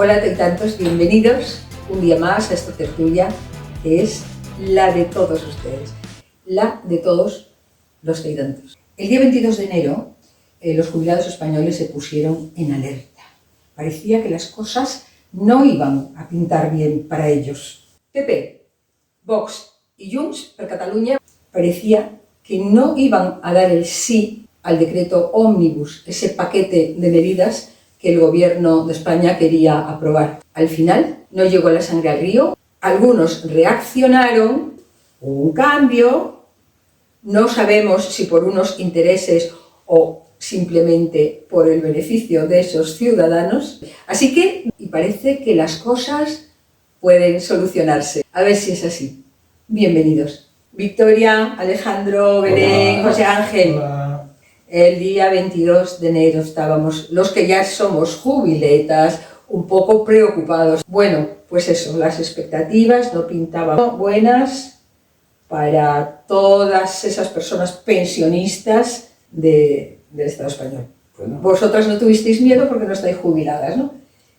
Hola tantos, bienvenidos un día más a esta tertulia que es la de todos ustedes, la de todos los tantos. El día 22 de enero los jubilados españoles se pusieron en alerta. Parecía que las cosas no iban a pintar bien para ellos. PP, Vox y Junts per Catalunya parecía que no iban a dar el sí al decreto ómnibus, ese paquete de medidas que el gobierno de España quería aprobar. Al final no llegó la sangre al río, algunos reaccionaron, hubo un cambio, no sabemos si por unos intereses o simplemente por el beneficio de esos ciudadanos, así que y parece que las cosas pueden solucionarse. A ver si es así. Bienvenidos. Victoria, Alejandro, Belén, José Ángel. Hola. El día 22 de enero estábamos, los que ya somos jubiletas, un poco preocupados. Bueno, pues eso, las expectativas no pintaban buenas para todas esas personas pensionistas del Estado español. Bueno. Vosotras no tuvisteis miedo porque no estáis jubiladas, ¿no?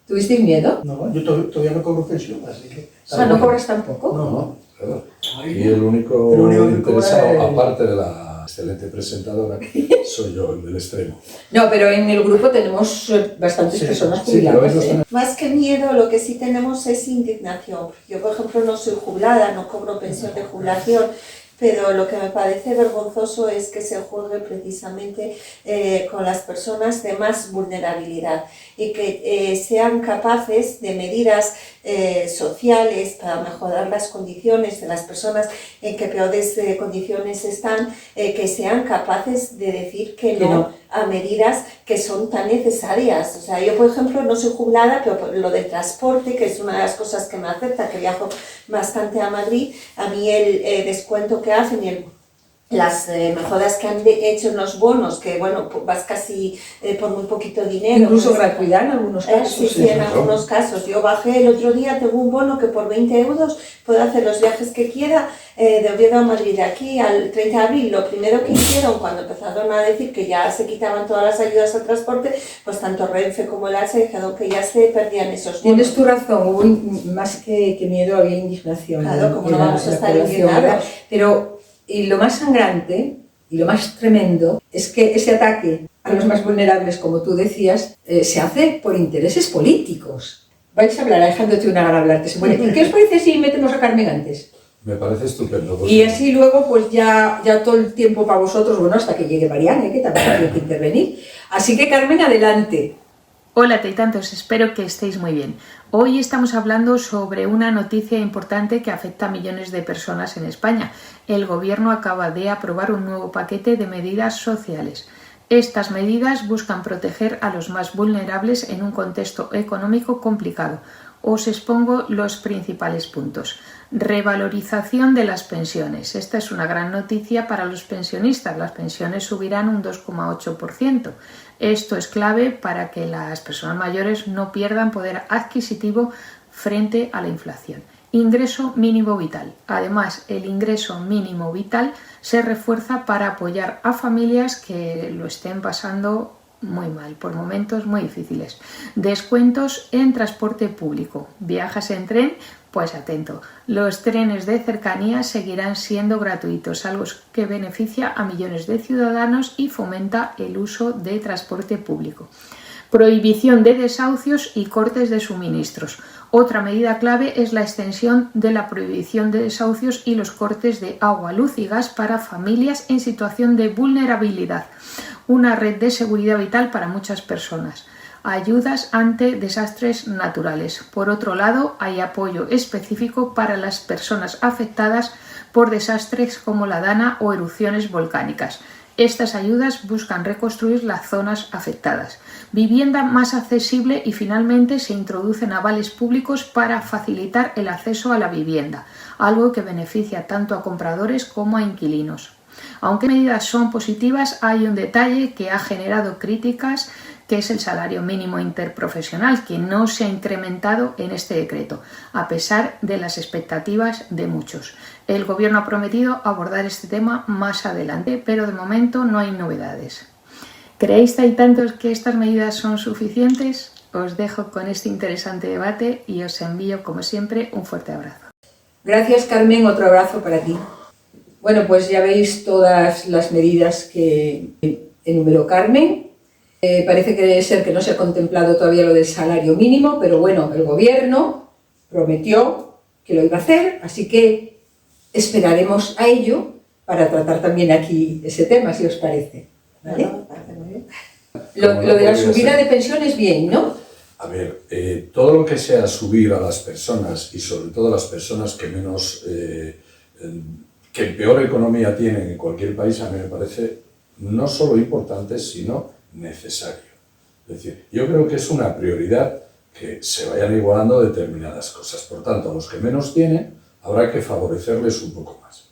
¿Tuvisteis miedo? No, yo todavía no cobro pensión, así que... ¿No cobras tampoco? No. Claro. Y el único que interesado, cobra aparte de la excelente presentadora, soy yo, el del extremo. No, pero en el grupo tenemos bastantes personas jubiladas. Más que miedo, lo que sí tenemos es indignación. Yo, por ejemplo, no soy jubilada, no cobro pensión de jubilación, pero lo que me parece vergonzoso es que se juegue precisamente con las personas de más vulnerabilidad y que sean capaces de medidas sociales para mejorar las condiciones de las personas en que peores condiciones están, que sean capaces de decir que no a medidas que son tan necesarias. O sea, yo, por ejemplo, no soy jubilada, pero lo del transporte, que es una de las cosas que me afecta, que viajo bastante a Madrid, a mí el descuento que hacen y las mejoras que han hecho en los bonos, que bueno, vas casi por muy poquito dinero. Incluso gratuidad en algunos casos. Sí, en algunos casos. Yo bajé el otro día, tengo un bono que por 20 euros puedo hacer los viajes que quiera de Oviedo a Madrid. De aquí al 30 de abril, lo primero que hicieron cuando empezaron a decir que ya se quitaban todas las ayudas al transporte, pues tanto Renfe como el ASE dijeron que ya se perdían esos bonos. Tienes tu razón, hubo más que miedo, había indignación. Claro, como no vamos a estar indignados. Pero y lo más sangrante y lo más tremendo es que ese ataque a los más vulnerables, como tú decías, se hace por intereses políticos. Vais a hablar, Alejandro, tiene una gana de hablarte. Bueno, ¿y qué os parece si metemos a Carmen antes? Me parece estupendo. Y así luego, pues ya todo el tiempo para vosotros, bueno, hasta que llegue Mariana, que también tiene que intervenir. Así que, Carmen, adelante. Hola tantos, espero que estéis muy bien. Hoy estamos hablando sobre una noticia importante que afecta a millones de personas en España. El Gobierno acaba de aprobar un nuevo paquete de medidas sociales. Estas medidas buscan proteger a los más vulnerables en un contexto económico complicado. Os expongo los principales puntos. Revalorización de las pensiones. Esta es una gran noticia para los pensionistas. Las pensiones subirán un 2,8%. Esto es clave para que las personas mayores no pierdan poder adquisitivo frente a la inflación. Ingreso mínimo vital. Además, el ingreso mínimo vital se refuerza para apoyar a familias que lo estén pasando muy mal, por momentos muy difíciles. Descuentos en transporte público. ¿Viajas en tren? Pues atento, los trenes de cercanía seguirán siendo gratuitos, algo que beneficia a millones de ciudadanos y fomenta el uso de transporte público. Prohibición de desahucios y cortes de suministros. Otra medida clave es la extensión de la prohibición de desahucios y los cortes de agua, luz y gas para familias en situación de vulnerabilidad. Una red de seguridad vital para muchas personas. Ayudas ante desastres naturales. Por otro lado, hay apoyo específico para las personas afectadas por desastres como la Dana o erupciones volcánicas. Estas ayudas buscan reconstruir las zonas afectadas. Vivienda más accesible y finalmente se introducen avales públicos para facilitar el acceso a la vivienda, algo que beneficia tanto a compradores como a inquilinos. Aunque medidas son positivas, hay un detalle que ha generado críticas, que es el salario mínimo interprofesional, que no se ha incrementado en este decreto, a pesar de las expectativas de muchos. El Gobierno ha prometido abordar este tema más adelante, pero de momento no hay novedades. ¿Creéis, tantos, que estas medidas son suficientes? os dejo con este interesante debate y os envío, como siempre, un fuerte abrazo. Gracias, Carmen, otro abrazo para ti. Bueno, pues ya veis todas las medidas que enumeró Carmen. Parece que no se ha contemplado todavía lo del salario mínimo, pero bueno, el gobierno prometió que lo iba a hacer, así que esperaremos a ello para tratar también aquí ese tema, si os parece. ¿Vale? Bueno, me parece muy bien. Lo de la subida de pensiones, bien, ¿no? A ver, todo lo que sea subir a las personas y sobre todo a las personas que menos, que peor economía tienen en cualquier país, a mí me parece no solo importante, sino necesario. Es decir, yo creo que es una prioridad que se vayan igualando determinadas cosas. Por tanto, a los que menos tienen, habrá que favorecerles un poco más.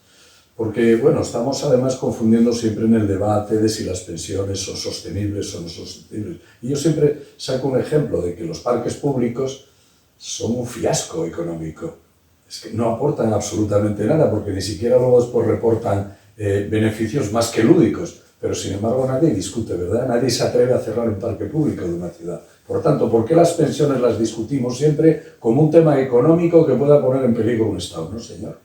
Porque, bueno, estamos además confundiendo siempre en el debate de si las pensiones son sostenibles o no son sostenibles. Y yo siempre saco un ejemplo de que los parques públicos son un fiasco económico. Es que no aportan absolutamente nada, porque ni siquiera luego después reportan beneficios más que lúdicos. Pero, sin embargo, nadie discute, ¿verdad? Nadie se atreve a cerrar un parque público de una ciudad. Por tanto, ¿por qué las pensiones las discutimos siempre como un tema económico que pueda poner en peligro un Estado? No, señor.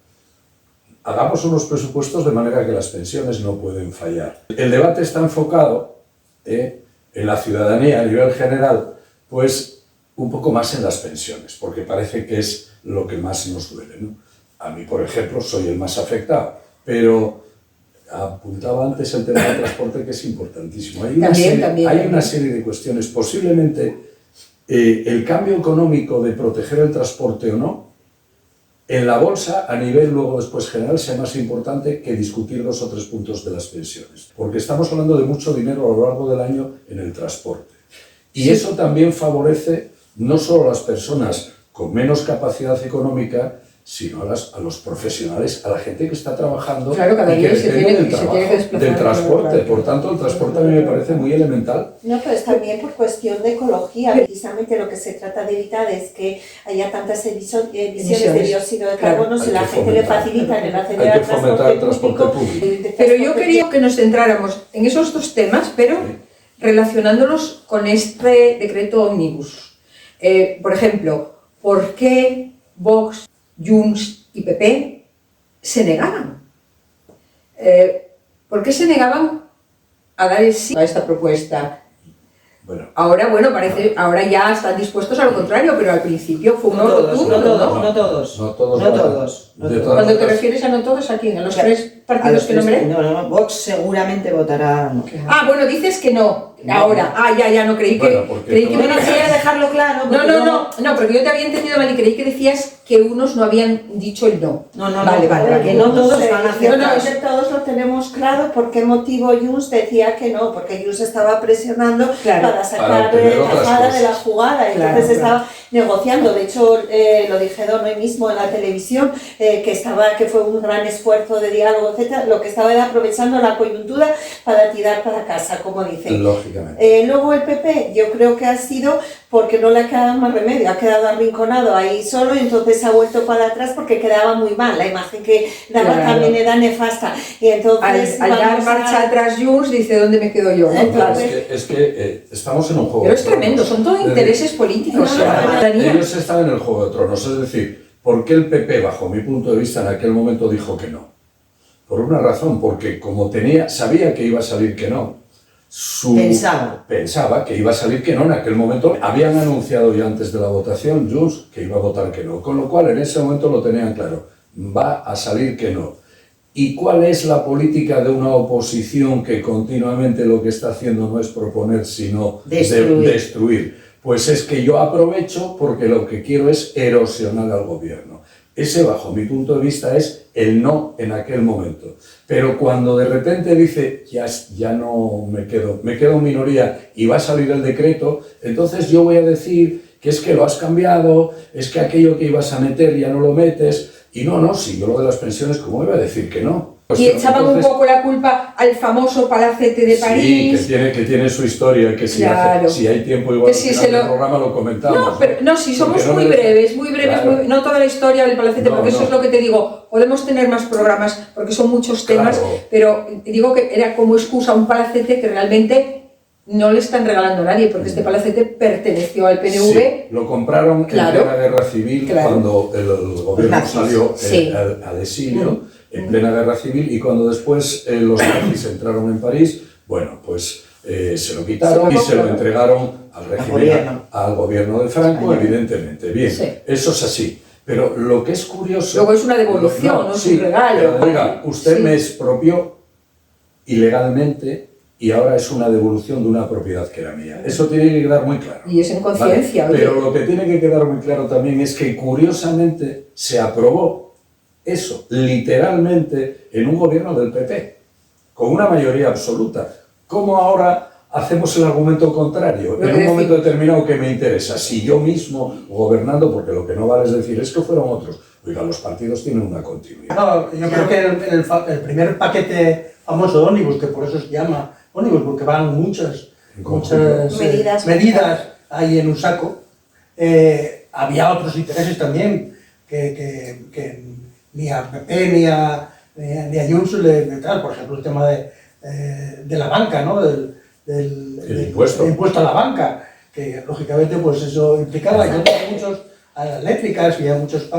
Hagamos unos presupuestos de manera que las pensiones no pueden fallar. El debate está enfocado en la ciudadanía a nivel general, pues un poco más en las pensiones, porque parece que es lo que más nos duele, ¿no? A mí, por ejemplo, soy el más afectado, pero apuntaba antes el tema del transporte, que es importantísimo. Hay una serie de cuestiones. Posiblemente el cambio económico de proteger el transporte o no, en la bolsa, a nivel luego después general, sea más importante que discutir 2 o 3 puntos de las pensiones. Porque estamos hablando de mucho dinero a lo largo del año en el transporte. Y eso también favorece no solo a las personas con menos capacidad económica, sino a los profesionales, a la gente que está trabajando, claro, cada y que día se depende tiene del que trabajo, desplazar, del transporte. claro. Por tanto, el transporte a mí me parece muy elemental. No, pero es también por cuestión de ecología. Precisamente lo que se trata de evitar es que haya tantas emisiones de dióxido de carbono, si la gente le facilita el acceder al transporte público. Pero yo quería que nos centráramos en esos 2 temas, pero relacionándolos con este decreto ómnibus. Por ejemplo, ¿por qué Vox, Junts y PP se negaban? ¿Por qué se negaban a dar el sí a esta propuesta? Bueno, Ahora, bueno, ahora ya están dispuestos a lo contrario, pero al principio fue un no rotundo, ¿no? No todos. De todas Cuando te maneras, refieres a no todos, ¿a quién? ¿A los Ya, 3 partidos que nombré? No, Vox seguramente votará no. Ah, bueno, dices que no. Ahora. Ah, ya, no creí que... Bueno, porque creí que me Bueno, quería decías... dejarlo claro. No, porque yo te había entendido mal y creí que decías que unos no habían dicho el no. No, Vale, que no todos van a Yo aceptar. creo que todos lo tenemos claro por qué motivo Junts decía que no, porque Junts estaba presionando Claro, para para sacar obtener otras tajada de la cosas. jugada, Claro, entonces claro. estaba negociando. De hecho, lo dijeron hoy mismo en la televisión, que fue un gran esfuerzo de diálogo, etcétera. Lo que estaba era aprovechando la coyuntura para tirar para casa, como dicen. lógicamente. Luego el PP, yo creo que ha sido porque no le ha quedado más remedio, ha quedado arrinconado ahí solo, y entonces se ha vuelto para atrás porque quedaba muy mal, la imagen que daba Claro. también era nefasta. Y entonces Al dar marcha atrás Junts, dice, ¿dónde me quedo yo? ¿no? Entonces, Claro. Es que estamos en un juego Pero de es tremendo, tronos. son todos intereses políticos. No, no, la no, ciudadanía. Ellos están en el juego de tronos, es decir, ¿por qué el PP, bajo mi punto de vista, en aquel momento dijo que no? Por una razón, porque como sabía que iba a salir que no, pensaba que iba a salir que no en aquel momento. Habían anunciado ya antes de la votación, Junts, que iba a votar que no, con lo cual en ese momento lo tenían claro, va a salir que no. ¿Y cuál es la política de una oposición que continuamente lo que está haciendo no es proponer, sino destruir? Pues es que yo aprovecho porque lo que quiero es erosionar al gobierno. Ese, bajo mi punto de vista, es el no en aquel momento. Pero cuando de repente dice, ya no me quedo en minoría y va a salir el decreto, entonces yo voy a decir que es que lo has cambiado, es que aquello que ibas a meter ya no lo metes. Y no, si yo lo de las pensiones, ¿cómo iba a decir que no? Pues y echaban un poco la culpa al famoso Palacete de París. Sí, que tiene su historia, que Claro. si hay tiempo igual Que si al final del programa lo comentamos. Si somos Porque no muy merece- breves, Claro. no toda la historia del Palacete, No, porque eso no. es lo que te digo, podemos tener más programas porque son muchos temas, Claro. pero digo que era como excusa un Palacete que realmente no le están regalando a nadie, porque este palacete perteneció al PNV. Sí, lo compraron Claro, en plena guerra civil, claro. cuando el gobierno nazis. salió Sí. al exilio, en plena guerra civil, y cuando después los nazis entraron en París, bueno, pues se lo quitaron y se lo entregaron al régimen, al gobierno de Franco, evidentemente. Bien, Sí. eso es así. Pero lo que es curioso... Luego es una devolución, no es un regalo. pero, oiga, usted Sí. me expropió ilegalmente y ahora es una devolución de una propiedad que era mía. Eso tiene que quedar muy claro. Y es en conciencia, ¿vale? oye. Pero lo que tiene que quedar muy claro también es que curiosamente se aprobó eso, literalmente, en un gobierno del PP, con una mayoría absoluta. ¿Cómo ahora hacemos el argumento contrario? En un momento determinado que me interesa, si yo mismo gobernando, porque lo que no vale es decir, es que fueron otros. Oiga, los partidos tienen una continuidad. No, yo creo que el primer paquete famoso ómnibus, que por eso se llama ómnibus, porque van muchas medidas ahí en un saco, había otros intereses también que ni a PP ni a Junts le tal, por ejemplo el tema de la banca, ¿no? del impuesto a la banca, que lógicamente pues eso implicaba, y otros muchos a las eléctricas y a muchos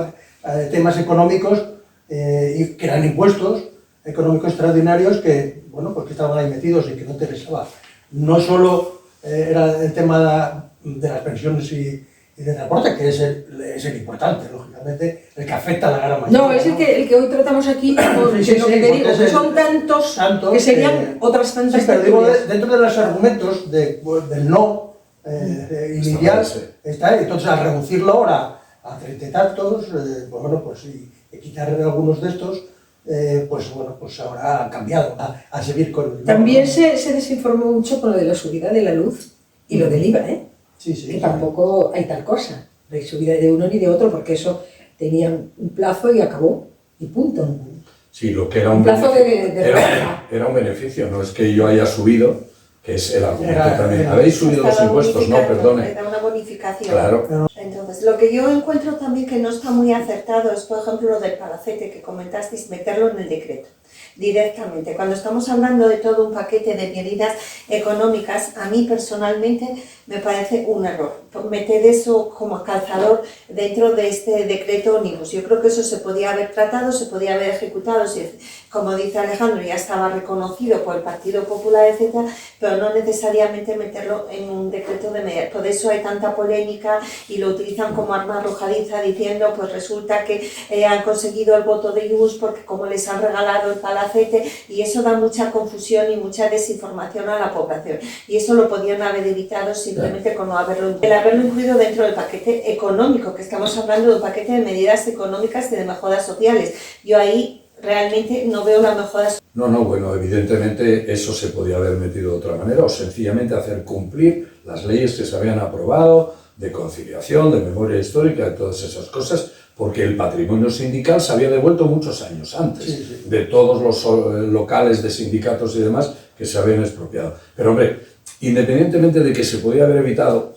temas económicos y que eran impuestos económicos extraordinarios que, bueno, pues que estaban ahí metidos y que no interesaba. No solo era el tema de las pensiones y de transporte, que es el importante, lógicamente, el que afecta a la gran mayoría. No, es el que hoy tratamos aquí, Sí, lo que te digo, que son tantos que serían otras tantas. Sí, pero digo, dentro de los argumentos del no inicial, está, entonces al reducirlo ahora a 30 y tantos, pues bueno, pues y quitar algunos de estos, pues bueno, pues ahora han cambiado a seguir con... También se desinformó mucho con lo de la subida de la luz y lo del IVA, ¿eh? Sí, sí. Que tampoco hay tal cosa, no hay subida de uno ni de otro, porque eso tenía un plazo y acabó, y punto. Sí, lo que era un plazo beneficio, de era un beneficio, no es que yo haya subido, que es el argumento también. Habéis subido los Estaba impuestos, no, perdone. Era una bonificación. Claro. Entonces, lo que yo encuentro también que no está muy acertado es, por ejemplo, lo del palacete que comentasteis, meterlo en el decreto directamente. Cuando estamos hablando de todo un paquete de medidas económicas, a mí personalmente me parece un error meter eso como calzador dentro de este decreto ómnibus. Yo creo que eso se podía haber tratado, se podía haber ejecutado, como dice Alejandro, ya estaba reconocido por el Partido Popular, etcétera, pero no necesariamente meterlo en un decreto de medidas. Por eso hay tanta polémica y lo utilizan como arma arrojadiza diciendo, pues resulta que han conseguido el voto de Junts porque como les han regalado el palacete, y eso da mucha confusión y mucha desinformación a la población. Y eso lo podían haber evitado simplemente con no haberlo incluido dentro del paquete económico, que estamos hablando de un paquete de medidas económicas y de mejoras sociales. Yo ahí realmente no veo la mejora. No, bueno, evidentemente eso se podía haber metido de otra manera o sencillamente hacer cumplir las leyes que se habían aprobado de conciliación, de memoria histórica, de todas esas cosas, porque el patrimonio sindical se había devuelto muchos años antes de todos los locales de sindicatos y demás que se habían expropiado. Pero hombre, independientemente de que se podía haber evitado,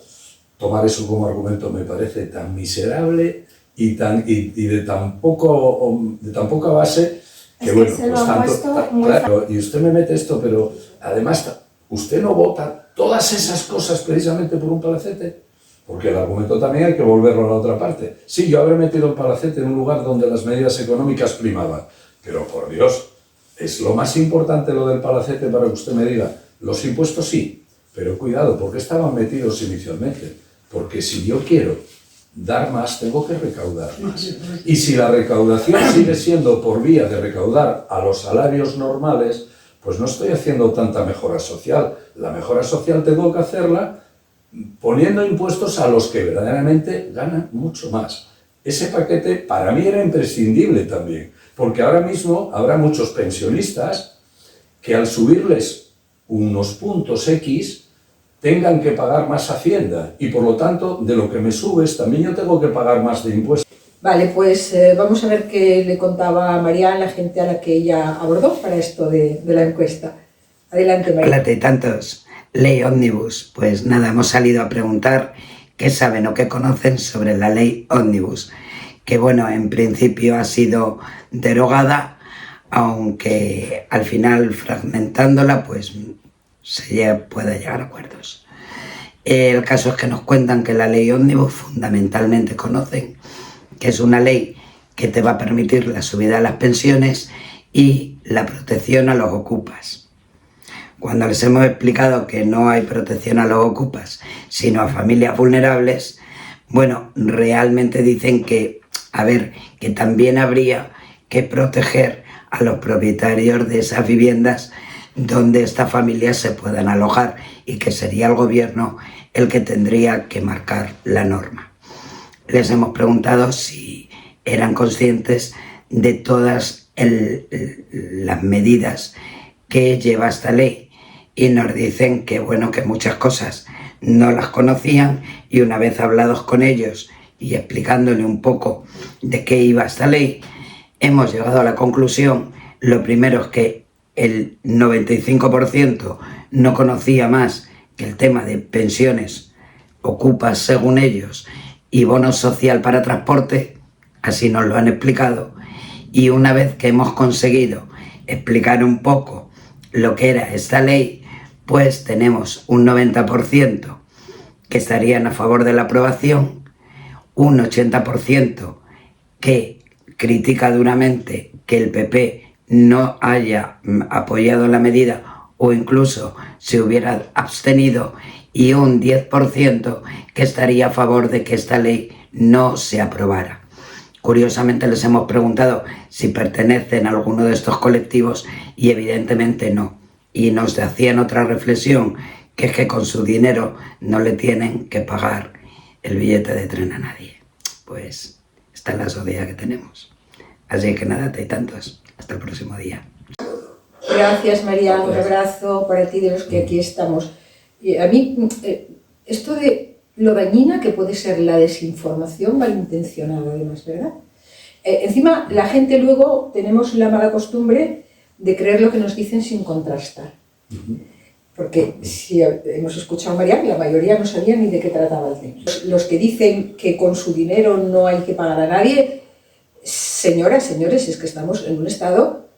tomar eso como argumento me parece tan miserable y de tan poca base que bueno, pues tanto, claro, y usted me mete esto, pero además usted no vota todas esas cosas precisamente por un palacete, porque el argumento también hay que volverlo a la otra parte. Sí, yo habré metido el palacete en un lugar donde las medidas económicas primaban, pero por Dios, es lo más importante lo del palacete para que usted me diga, los impuestos sí, pero cuidado, ¿por qué estaban metidos inicialmente? Porque si yo quiero dar más, tengo que recaudar más. Y si la recaudación sigue siendo por vía de recaudar a los salarios normales, pues no estoy haciendo tanta mejora social. La mejora social tengo que hacerla poniendo impuestos a los que verdaderamente ganan mucho más. Ese paquete para mí era imprescindible también, porque ahora mismo habrá muchos pensionistas que al subirles unos puntos X tengan que pagar más Hacienda y por lo tanto de lo que me subes también yo tengo que pagar más de impuestos. Vale, pues vamos a ver qué le contaba María a la gente a la que ella abordó para esto de la encuesta. Adelante, María. Plata y tantos, ley ómnibus. Pues nada, hemos salido a preguntar qué saben o qué conocen sobre la ley ómnibus, que bueno, en principio ha sido derogada, aunque al final fragmentándola pues pueda llegar a acuerdos. El caso es que nos cuentan que la ley ómnibus fundamentalmente conocen que es una ley que te va a permitir la subida de las pensiones y la protección a los ocupas. Cuando les hemos explicado que no hay protección a los ocupas, sino a familias vulnerables, bueno, realmente dicen que, que también habría que proteger a los propietarios de esas viviendas donde estas familias se puedan alojar y que sería el gobierno el que tendría que marcar la norma. Les hemos preguntado si eran conscientes de todas las medidas que lleva esta ley y nos dicen que bueno, que muchas cosas no las conocían y una vez hablados con ellos y explicándole un poco de qué iba esta ley, hemos llegado a la conclusión, lo primero es que el 95% no conocía más que el tema de pensiones, ocupas según ellos, y bono social para transporte, así nos lo han explicado, y una vez que hemos conseguido explicar un poco lo que era esta ley, pues tenemos un 90% que estarían a favor de la aprobación, un 80% que critica duramente que el PP no haya apoyado la medida o incluso se hubiera abstenido, y un 10% que estaría a favor de que esta ley no se aprobara. Curiosamente les hemos preguntado si pertenecen a alguno de estos colectivos y evidentemente no. Y nos hacían otra reflexión, que es que con su dinero no le tienen que pagar el billete de tren a nadie. Pues esta es la sociedad que tenemos. Así que nada, te tantos. Hasta el próximo día. Gracias, María. Un abrazo para ti de los que aquí estamos. Y a mí, esto de lo dañina que puede ser la desinformación malintencionada, además, ¿verdad? Encima, la gente luego tenemos la mala costumbre de creer lo que nos dicen sin contrastar. Porque si hemos escuchado a María, la mayoría no sabía ni de qué trataba el tema. Los que dicen que con su dinero no hay que pagar a nadie, señoras, señores, es que estamos en un estado...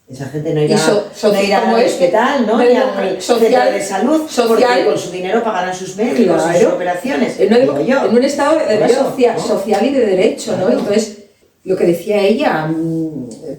Esa gente no irá al hospital, ¿no? Ni al centro de salud, porque con su dinero pagarán sus médicos y sus operaciones. En un estado además social y de derecho, ¿no? Entonces, lo que decía ella,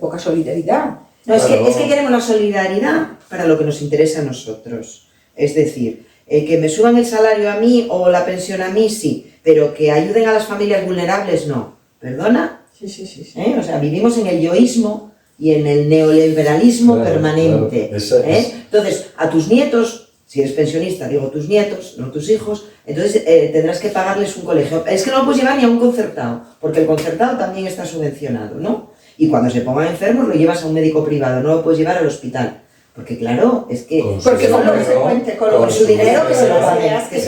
poca solidaridad. No, es que queremos la solidaridad para lo que nos interesa a nosotros. Es decir, que me suban el salario a mí o la pensión a mí, sí, pero que ayuden a las familias vulnerables, no. ¿Perdona? Sí. O sea, vivimos en el yoísmo y en el neoliberalismo permanente. Entonces, a tus nietos, si eres pensionista, digo tus nietos, no tus hijos, entonces tendrás que pagarles un colegio. Es que no lo puedes llevar ni a un concertado, porque el concertado también está subvencionado, ¿no? Y cuando se pongan enfermos lo llevas a un médico privado, no lo puedes llevar al hospital. Porque claro, es que... Porque con su dinero que se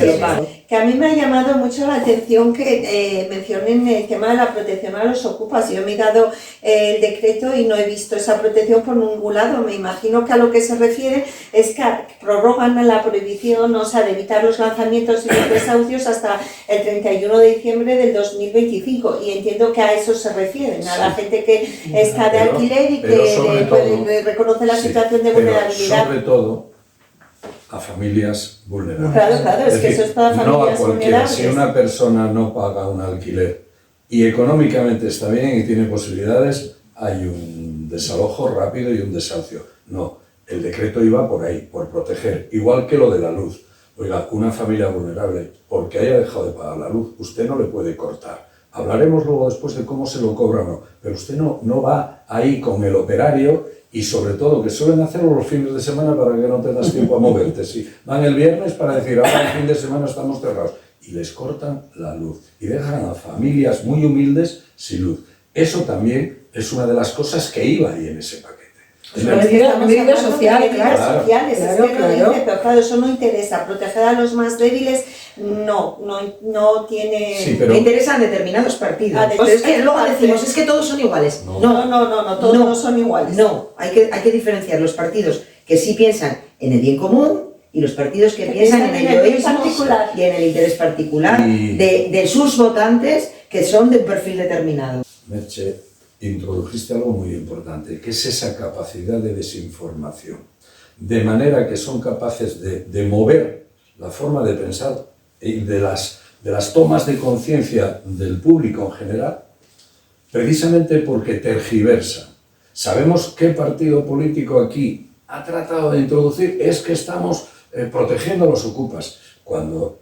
lo paguen, Que a mí me ha llamado mucho la atención que mencionen el tema de la protección a los ocupas. Yo he mirado el decreto y no he visto esa protección por ningún lado. Me imagino que a lo que se refiere es que prorrogan la prohibición, o sea, de evitar los lanzamientos y los desahucios hasta el 31 de diciembre del 2025. Y entiendo que a eso se refieren, a la gente que está de alquiler y que reconoce la situación de vulnerabilidad. Sobre todo a familias vulnerables. Claro, es que eso es para familias no a cualquiera. vulnerables. Si una persona no paga un alquiler y económicamente está bien y tiene posibilidades, hay un desalojo rápido y un desahucio. No, el decreto iba por ahí, por proteger, igual que lo de la luz. Oiga, una familia vulnerable, porque haya dejado de pagar la luz, usted no le puede cortar. Hablaremos luego después de cómo se lo cobra o no, pero usted no va ahí con el operario. Y sobre todo, que suelen hacerlo los fines de semana para que no tengas tiempo a moverte. Sí, van el viernes para decir, ahora el fin de semana estamos cerrados. Y les cortan la luz. Y dejan a familias muy humildes sin luz. Eso también es una de las cosas que iba ahí en ese paquete. Medida social, claro. Sociales, claro, es que claro. No dice, pero claro, eso no interesa. Proteger a los más débiles no tiene... Sí, pero... Me interesan determinados partidos. Pero es que luego decimos, es que todos son iguales. No, todos no son iguales. No, hay que diferenciar los partidos que sí piensan en el bien común y los partidos que piensan en el egoísmo y en el interés particular de sus votantes que son de un perfil determinado. Merche, introdujiste algo muy importante, que es esa capacidad de desinformación. De manera que son capaces de mover la forma de pensar y de las tomas de conciencia del público en general, precisamente porque tergiversan. Sabemos qué partido político aquí ha tratado de introducir, es que estamos protegiendo a los ocupas. Cuando,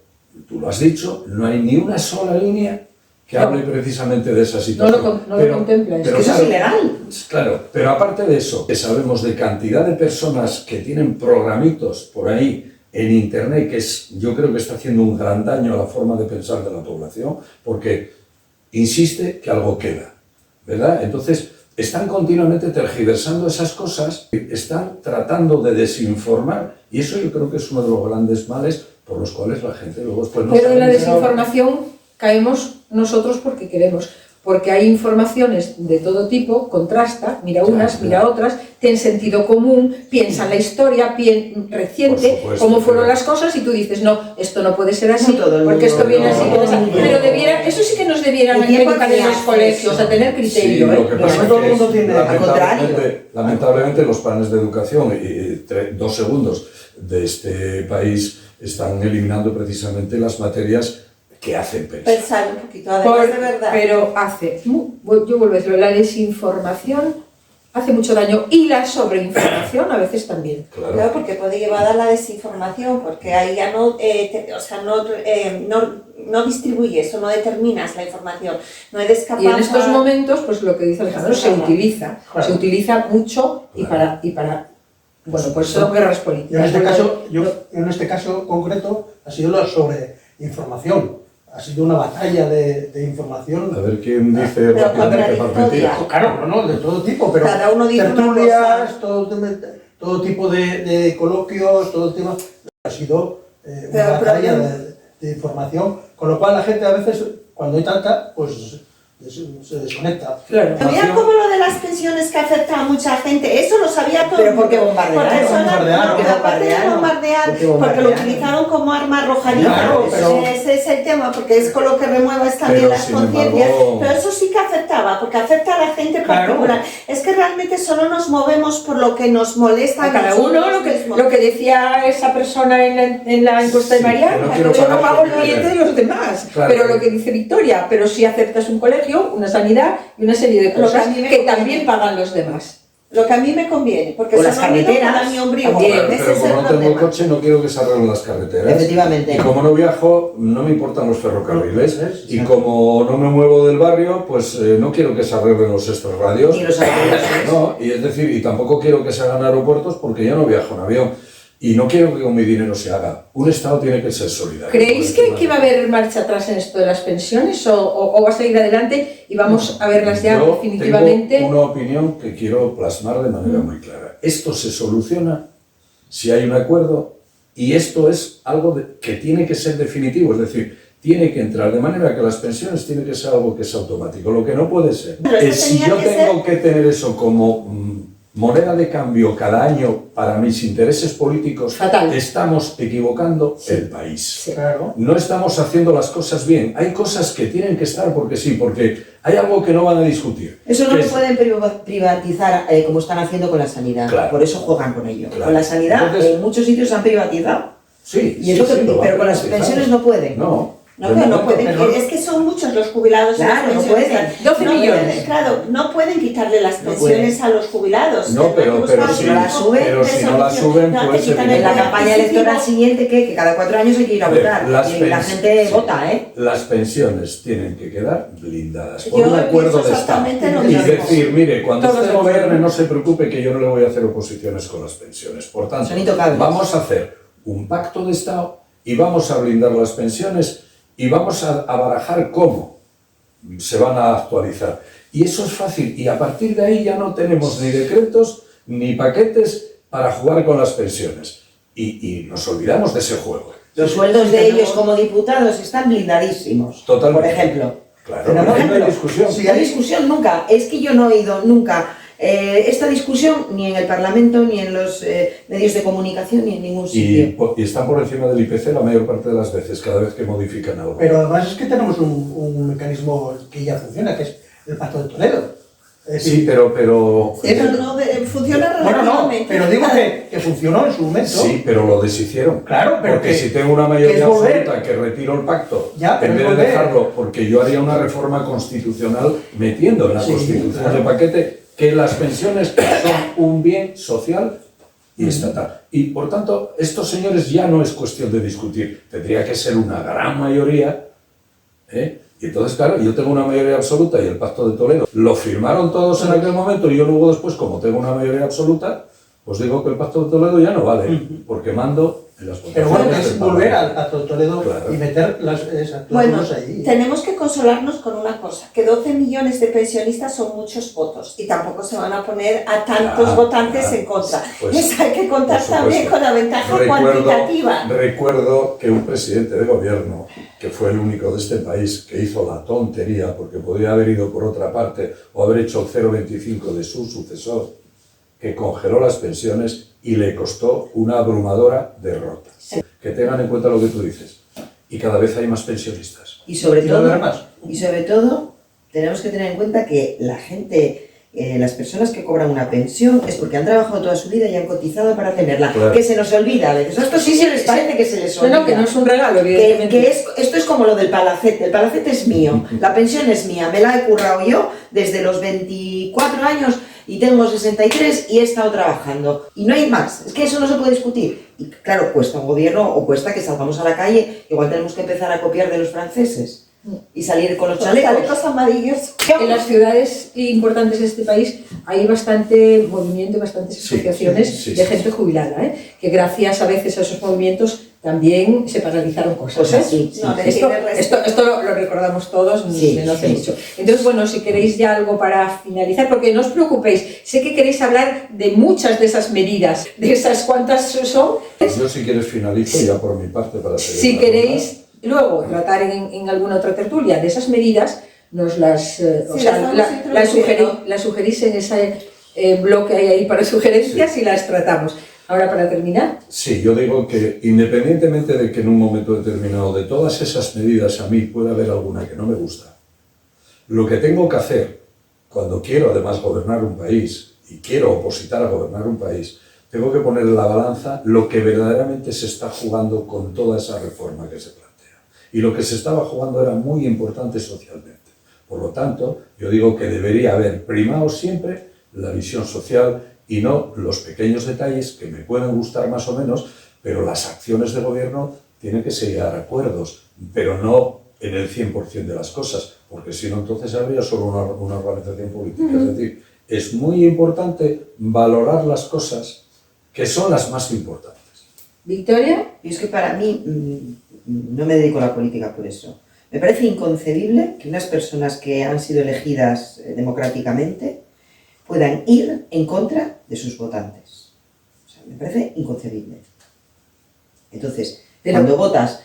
tú lo has dicho, no hay ni una sola línea que hable precisamente de esa situación. No lo contempla, es que eso es ilegal. Claro, pero aparte de eso, que sabemos de cantidad de personas que tienen programitos por ahí en internet, que yo creo que está haciendo un gran daño a la forma de pensar de la población, porque insiste que algo queda, ¿verdad? Entonces, están continuamente tergiversando esas cosas, están tratando de desinformar, y eso yo creo que es uno de los grandes males por los cuales la gente luego después no Pero sabe en la ni desinformación caemos nosotros porque queremos, porque hay informaciones de todo tipo, contrasta, mira unas, mira otras, tiene sentido común, piensa en la historia reciente, supuesto, cómo fueron pero las cosas, y tú dices, no, esto no puede ser así, No todo el porque mundo, esto viene no, así, no, viene así. no, Pero no. debiera, eso sí que nos debieran ¿Y quién educar en los hace colegios, eso? a tener Sí, criterio. lo que pasa todo el es mundo que tiene- al contrario. lamentablemente los planes de educación, 2 segundos de este país, están eliminando precisamente las materias que hacen pensar. Pensar un poquito, además de verdad. Pero yo vuelvo a decirlo, la desinformación hace mucho daño, y la sobreinformación a veces también. Claro, Claro. porque puede llevar a la desinformación, porque ahí ya no, no distribuyes o no determinas la información, no eres capaz. Y en estos momentos, pues lo que dice Alejandro, se Claro. utiliza mucho y para bueno, pues son guerras políticas. Yo en este caso concreto ha sido la sobreinformación, ha sido una batalla de información. A ver quién dice Pero rápidamente para contradictoria. mentir. Claro, no, de todo tipo, pero Cada uno dice una tertulias, todo tipo de coloquios, todo tipo, ha sido una Pero el batalla problema- de información, con lo cual la gente a veces, cuando hay tanta, pues se desconecta. Claro. Mira cómo lo de las pensiones que afecta a mucha gente, eso lo sabía todo. Pero porque bombardearon, Porque eso bombardearon. porque aparte de bombardear, Porque porque lo bombardearon. utilizaron como arma arrojadiza. Claro, pero- Ese es el tema, porque es con lo que remueves también Pero, las sin conciencias. embargo- Pero eso sí que afectaba, porque afecta a la gente Claro. particular. Es que realmente solo nos movemos por lo que nos molesta A cada nosotros uno mismos. lo que decía esa persona en la encuesta de Sí, María, que no quiero yo no pagar pago el por billete de leer. los demás, Claro. pero lo que dice Victoria, pero si aceptas un colegio, una sanidad y una serie de Lo que cosas a mí me que conviene. también pagan los demás. Lo que a mí me conviene, porque O las eso no me carreteras, da mi ombligo. también. Ese Pero es el como no tengo problema. coche, no quiero que se arreglen las carreteras. Efectivamente. Y como no viajo, no me importan los ferrocarriles. ¿Ves? Y como no me muevo del barrio, pues no quiero que se arreglen los extrarradios. Ni los autobuses. No, y es decir, y tampoco quiero que se hagan aeropuertos porque yo no viajo en avión. Y no quiero que con mi dinero se haga. Un Estado tiene que ser solidario. ¿Creéis que va a haber marcha atrás en esto de las pensiones o va a seguir adelante y vamos a verlas ya Yo definitivamente? tengo una opinión que quiero plasmar de manera muy clara. Esto se soluciona si hay un acuerdo, y esto es algo que tiene que ser definitivo, es decir, tiene que entrar de manera que las pensiones tiene que ser algo que es automático. Lo que no puede ser Pero eso es si tenía yo que tengo que tener eso como moneda de cambio cada año para mis intereses políticos, Fatal. estamos equivocando el país. Sí. Claro. No estamos haciendo las cosas bien. Hay cosas que tienen que estar porque sí, porque hay algo que no van a discutir. Eso no que lo es- pueden privatizar como están haciendo con la sanidad. Claro. Por eso juegan con ello. Claro. Con la sanidad Entonces- en muchos sitios se han privatizado. Sí, Y es sí, lo que- sí, lo van pero con las privatizando. pensiones no pueden. No. No, de pero no momento, pueden, pero- es que son muchos los jubilados y Claro, las no pensiones. pueden. 12 No millones. pueden, claro, no pueden quitarle las No pensiones a los jubilados. No, pero Tendrán que si buscar no un las tipo suben, pero de si no las solución. suben, No, pues, te quitan En el la poder campaña adquisitivo. electoral siguiente, que cada 4 años hay que ir a votar. Las Y la pens- gente sí. vota, ¿eh? Las pensiones tienen que quedar blindadas por Yo un acuerdo pienso de Estado. exactamente lo Y mismo. decir, mire, cuando Todos usted de acuerdo. gobierne, no se preocupe que yo no le voy a hacer oposiciones con las pensiones. Por tanto, Son intocables. vamos a hacer un pacto de Estado y vamos a blindar las pensiones y vamos a barajar cómo se van a actualizar. Y eso es fácil. Y a partir de ahí ya no tenemos ni decretos ni paquetes para jugar con las pensiones. Y nos olvidamos de ese juego. Los sueldos Sí, de tenemos- ellos como diputados están blindadísimos. Totalmente. Por ejemplo. Claro, Pero no hay ejemplo, discusión. Sí, No hay discusión nunca. Es que yo no he oído nunca esta discusión ni en el Parlamento, ni en los medios de comunicación, ni en ningún sitio. Y están por encima del IPC la mayor parte de las veces, cada vez que modifican algo. Pero además es que tenemos un mecanismo que ya funciona, que es el Pacto de Toledo. Sí, pero Eso no funciona Bueno, no, relativamente. pero digo que funcionó en su momento. sí, pero lo deshicieron. Claro, pero porque que- si tengo una que mayoría es volver. absoluta que retiro el pacto, Ya, pero en es vez de volver. dejarlo, porque yo haría una reforma constitucional metiendo en la Sí, Constitución claro. de paquete que las pensiones son un bien social y estatal. Y por tanto, estos señores ya no es cuestión de discutir, tendría que ser una gran mayoría, ¿eh? Y entonces, claro, yo tengo una mayoría absoluta y el Pacto de Toledo lo firmaron todos en aquel momento y yo luego después, como tengo una mayoría absoluta, pues digo que el Pacto de Toledo ya no vale, porque mando en las Pero bueno, votaciones es del volver Parlamento. al Pacto de Toledo Claro. y meter esas Bueno, cláusulas ahí. tenemos que consolarnos con una cosa, que 12 millones de pensionistas son muchos votos y tampoco se van a poner a tantos Ah, votantes ah, en contra. pues, Eso hay que contar por supuesto. también con la ventaja cuantitativa. Recuerdo que un presidente de gobierno, que fue el único de este país que hizo la tontería, porque podría haber ido por otra parte o haber hecho el 0,25 de su sucesor, que congeló las pensiones y le costó una abrumadora derrota. Que tengan en cuenta lo que tú dices. Y cada vez hay más pensionistas. Y sobre Y no habrá todo, más. tenemos que tener en cuenta que la gente, las personas que cobran una pensión es porque han trabajado toda su vida y han cotizado para tenerla. Claro. Que se nos olvida a veces. Esto sí se les parece que se les No, olvida. no, que no es un regalo, evidentemente. Esto es como lo del palacete. El palacete es mío, la pensión es mía, me la he currado yo desde los 24 años y tengo 63 y he estado trabajando. Y no hay más, es que eso no se puede discutir. Y claro, cuesta un gobierno o cuesta que salgamos a la calle, igual tenemos que empezar a copiar de los franceses y salir con los Los chalecos. chalecos amarillos. En las ciudades importantes de este país hay bastante movimiento, bastantes Sí, asociaciones sí, de sí. gente jubilada, ¿eh? Que gracias a veces a esos movimientos también se paralizaron cosas. Cosas, ¿eh? sí, sí. No, le Esto, tiene esto, esto lo recordamos todos Sí, de no hace sí. mucho. Entonces, bueno, si queréis ya algo para finalizar, porque no os preocupéis, sé que queréis hablar de muchas de esas medidas, de esas cuantas son. Yo si quieres finalizo ya por mi parte para seguir Si la queréis luego tratar en alguna otra tertulia de esas medidas, nos las, o Sí, sea, las vamos introduciendo. las sugerís en ese bloque ahí para sugerencias y las tratamos. Ahora, para terminar, Sí, yo digo que independientemente de que en un momento determinado de todas esas medidas a mí pueda haber alguna que no me gusta, lo que tengo que hacer cuando quiero además gobernar un país y quiero opositar a gobernar un país, tengo que poner en la balanza lo que verdaderamente se está jugando con toda esa reforma que se plantea. Y lo que se estaba jugando era muy importante socialmente. Por lo tanto, yo digo que debería haber primado siempre la visión social y no los pequeños detalles que me pueden gustar más o menos, pero las acciones de gobierno tienen que seguir a acuerdos, pero no en el 100% de las cosas, porque si no entonces habría solo una organización política. Es decir, es muy importante valorar las cosas que son las más importantes. Victoria. Y es que para mí, no me dedico a la política por eso, me parece inconcebible que unas personas que han sido elegidas democráticamente puedan ir en contra de sus votantes. O sea, me parece inconcebible. Entonces, cuando votas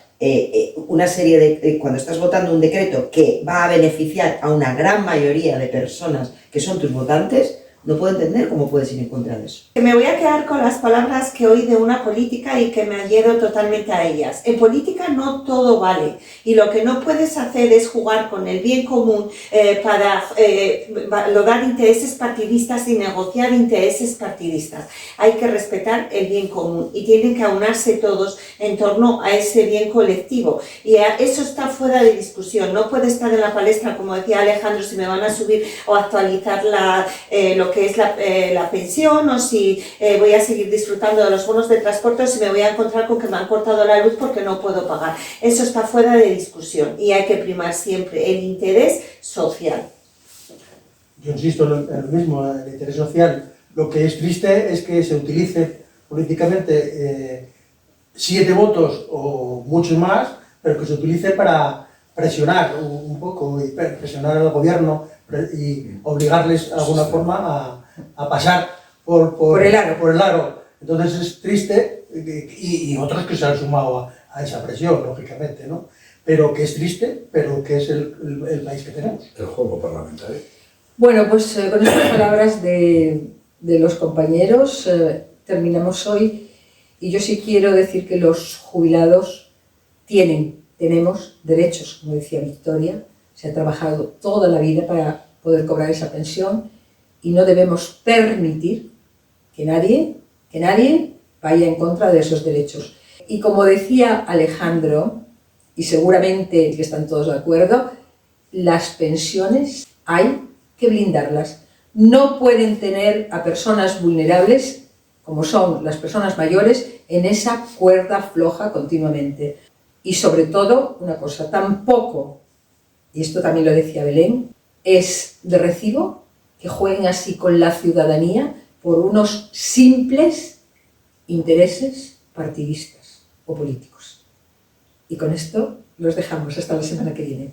una serie de... cuando estás votando un decreto que va a beneficiar a una gran mayoría de personas que son tus votantes, no puedo entender cómo puedes ir en contra de eso. Me voy a quedar con las palabras que oí de una política y que me adhiero totalmente a ellas. En política no todo vale y lo que no puedes hacer es jugar con el bien común para lograr intereses partidistas y negociar intereses partidistas. Hay que respetar el bien común y tienen que aunarse todos en torno a ese bien colectivo y eso está fuera de discusión. No puede estar en la palestra, como decía Alejandro, si me van a subir o actualizar lo que es la pensión o si voy a seguir disfrutando de los bonos de transporte o si me voy a encontrar con que me han cortado la luz porque no puedo pagar. Eso está fuera de discusión y hay que primar siempre el interés social. Yo insisto en lo mismo, el interés social. Lo que es triste es que se utilice políticamente 7 votos o muchos más, pero que se utilice para presionar un poco y presionar al gobierno y obligarles de alguna forma a pasar por el aro. Entonces es triste y otros que se han sumado a esa presión, lógicamente, ¿no? Pero que es triste, pero que es el país que tenemos. El juego parlamentario. Bueno, pues con estas palabras de los compañeros terminamos hoy y yo sí quiero decir que los jubilados tenemos derechos, como decía Victoria, se ha trabajado toda la vida para poder cobrar esa pensión y no debemos permitir que nadie vaya en contra de esos derechos. Y como decía Alejandro, y seguramente que están todos de acuerdo, las pensiones hay que blindarlas. No pueden tener a personas vulnerables, como son las personas mayores, en esa cuerda floja continuamente. Y sobre todo, una cosa, tampoco, y esto también lo decía Belén, es de recibo que jueguen así con la ciudadanía por unos simples intereses partidistas o políticos. Y con esto los dejamos hasta la semana que viene.